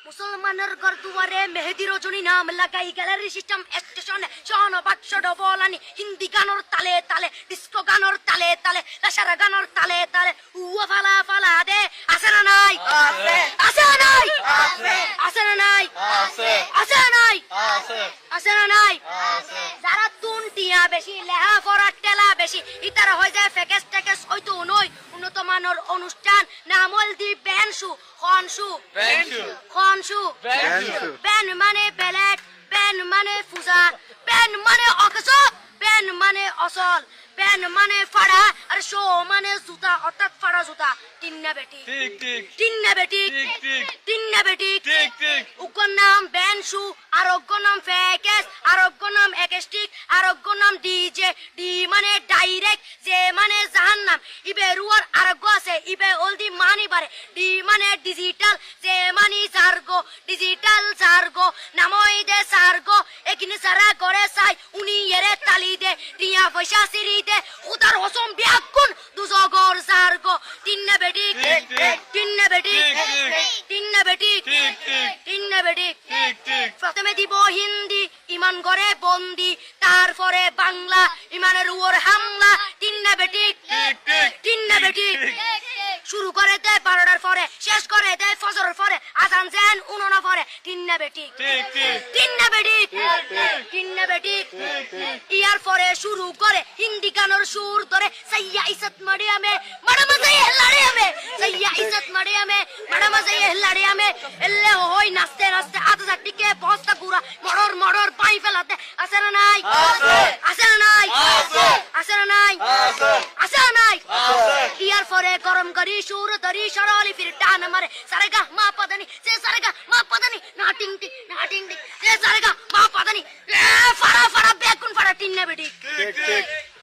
মুসলমানের ঘর দুয়ারে মেহেদি রজনী নাম লাগাই গ্যালারি সিস্টেম স্টেশনে শোন বাক্স ডবলানি হিন্দি গানোর তালে তালে ডিস্কো গানোর তালে তালে লাসারা গানোর তালে তালে উয়া ফালা ফালা দে আছে না নাই আছে আছে না নাই আছে আছে না নাই আছে আছে না নাই আছে আছে না নাই আছে যারা তুনটিয়া বেশি লেহা পড়া টেলা বেশি ইতারা হয়ে যায় ফেকেস টেকেস হয়তো নই উন্নত মানের অনুষ্ঠান নামল দি বেনসু খনসু খনসু বেন মানে বেলেট বেন মানে ফুজা বেন মানে অকস বেন মানে অসল বেন মানে ফাড়া আর শো মানে জুতা অর্থাৎ ফাড়া জুতা তিন্না বেটি ঠিক ঠিক তিন্না বেটি ঠিক ঠিক তিন্না বেটি ঠিক ঠিক উগ্র নাম বেনসু আরোগ্য নাম ফেকেস আরোগ্য নাম একেস্টিক আরোগ্য নাম ডিজে ডি মানে ডাইরেক্ট যে মানে জাহান্নাম ইবে রুয়ার আরোগ্য আছে ইবে অলদি মানি বারে ডি মানে ডিজিটাল যে মানি জার্গো ডিজিটাল জার্গো নামই দে সার্গো একিনি সারা করে চাই উনি এরে তালি দে টিয়া পয়সা সিরি দে উদার হসম বিয়াকুন দুজগর জার্গো তিন্না বেটি তিন্না বেটি তিন্না বেটি তিন্না বেটি প্রথমে দিব হিন্দি ইমান করে বন্দি তারপরে বাংলা ইমানের উপর হামলা তিন্না বেটি তিন্না বেটি শুরু করে দেয় 12টার পরে শেষ করে দেয় ফজরের পরে আজান যেন উননা পরে তিন্না বেটি তিন্না বেটি তিন্না বেটি ইয়ার পরে শুরু করে হিন্দি গানের সুর ধরে সাইয়া ইজ্জত মারিয়ামে বড় মজা হেলাড়িয়ামে সাইয়া ইজ্জত মারিয়ামে বড় মজা হেলাড়িয়ামে এলে হই নাচতে নাচতে আধা টিকে বস্তা গুড়া মড়র মড়র পাই ফেলাতে আছে না নাই আছে না নাই আছে না নাই আছে না নাই ইয়ার পরে গরম করি সুর ধরি সরলি ফির টান মারে সারেগা মা পদানি সে সারেগা মা পদানি না টিং টিং না টিং টিং সে সারেগা মা পদানি ফাড়া ফাড়া বেকুন ফাড়া তিন্না বেটি